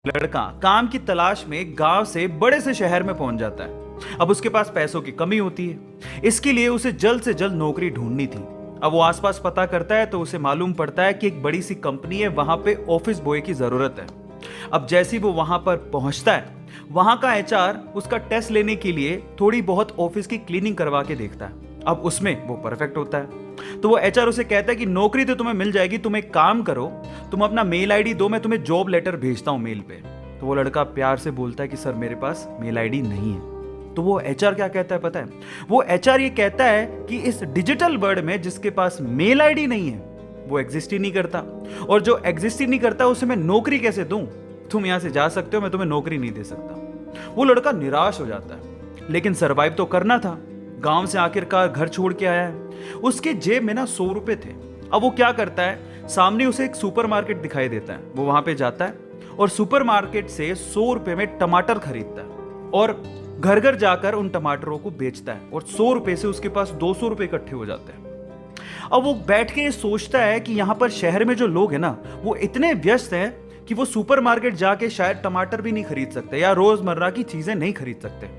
लड़का काम की तलाश में गांव से बड़े से शहर में पहुंच जाता है। अब उसके पास पैसों की कमी होती है, इसके लिए उसे जल्द से जल्द नौकरी ढूंढनी थी। अब वो आसपास पता करता है तो उसे मालूम पड़ता है कि एक बड़ी सी कंपनी है, वहां पे ऑफिस बॉय की जरूरत है। अब जैसे ही वो वहां पर पहुंचता है, वहां का एचआर उसका टेस्ट लेने के लिए थोड़ी बहुत ऑफिस की क्लीनिंग करवा के देखता है। अब उसमें वो परफेक्ट होता है, तो वो एचआर उसे कहता है कि नौकरी तो तुम्हें मिल जाएगी, तुम एक काम करो, तुम अपना मेल आईडी दो, मैं तुम्हें जॉब लेटर भेजता हूं मेल पे। तो वो लड़का प्यार से बोलता है कि सर मेरे पास मेल आईडी नहीं है। तो वो एचआर क्या कहता है पता है? वो एचआर ये कहता है कि इस डिजिटल वर्ल्ड में जिसके पास मेल आईडी नहीं है वो एग्जिस्ट ही नहीं करता, और जो एग्जिस्ट ही नहीं करता उसे मैं नौकरी कैसे दूं? तुम यहां से जा सकते हो, मैं तुम्हें नौकरी नहीं दे सकता। वो लड़का निराश हो जाता है, लेकिन सरवाइव तो करना था। गांव से आखिरकार घर छोड़ के आया है, उसके जेब में ना 100 रुपए थे। अब वो क्या करता है, सामने उसे एक सुपरमार्केट दिखाई देता है, वो वहां पे जाता है और सुपरमार्केट से 100 रुपए में टमाटर खरीदता है और घर घर जाकर उन टमाटरों को बेचता है, और 100 रुपए से उसके पास 200 रुपए इकट्ठे हो जाते हैं। अब वो बैठ के सोचता है कि यहां पर शहर में जो लोग हैं ना, वो इतने व्यस्त हैं कि वो सुपरमार्केट जाके शायद टमाटर भी नहीं खरीद सकते या रोजमर्रा की चीजें नहीं खरीद सकते।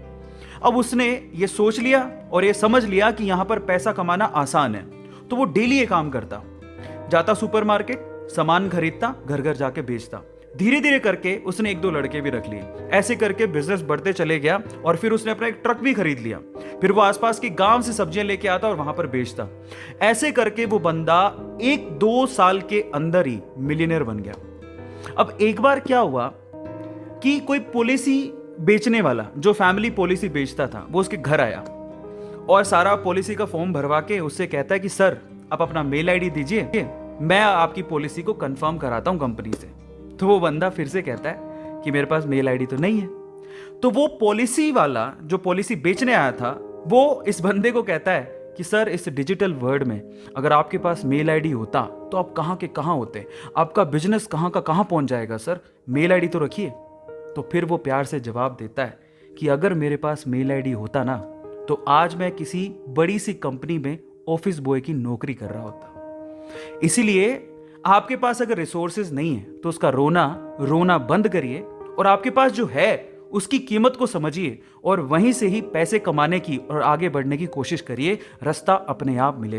अब उसने ये सोच लिया और ये समझ लिया कि यहां पर पैसा कमाना आसान है, तो वो डेली ये काम करता, जाता सुपरमार्केट, सामान खरीदता, घर घर जाके बेचता। धीरे धीरे करके उसने एक दो लड़के भी रख लिए। ऐसे करके बिजनेस बढ़ते चले गया और फिर उसने अपना एक ट्रक भी खरीद लिया। फिर वो आसपास के गांव से सब्जियां लेके आता और वहां पर बेचता। ऐसे करके वो बंदा 1-2 साल के अंदर ही मिलियनर बन गया। अब एक बार क्या हुआ कि कोई पॉलिसी बेचने वाला, जो फैमिली पॉलिसी बेचता था, वो उसके घर आया और सारा पॉलिसी का फॉर्म भरवा के उससे कहता है कि सर आप अपना मेल आईडी दीजिए, मैं आपकी पॉलिसी को कंफर्म कराता हूं कंपनी से। तो वो बंदा फिर से कहता है कि मेरे पास मेल आईडी तो नहीं है। तो वो पॉलिसी वाला जो पॉलिसी बेचने आया था, वो इस बंदे को कहता है कि सर इस डिजिटल वर्ल्ड में अगर आपके पास मेल आईडी होता तो आप कहां के कहां होते, आपका बिजनेस कहां का कहां पहुंच जाएगा, सर मेल आईडी तो रखिए। तो फिर वो प्यार से जवाब देता है कि अगर मेरे पास मेल आईडी होता ना, तो आज मैं किसी बड़ी सी कंपनी में ऑफिस बॉय की नौकरी कर रहा होता। इसीलिए आपके पास अगर रिसोर्सेज नहीं है तो उसका रोना रोना बंद करिए, और आपके पास जो है उसकी कीमत को समझिए और वहीं से ही पैसे कमाने की और आगे बढ़ने की कोशिश करिए। रास्ता अपने आप मिलेगा।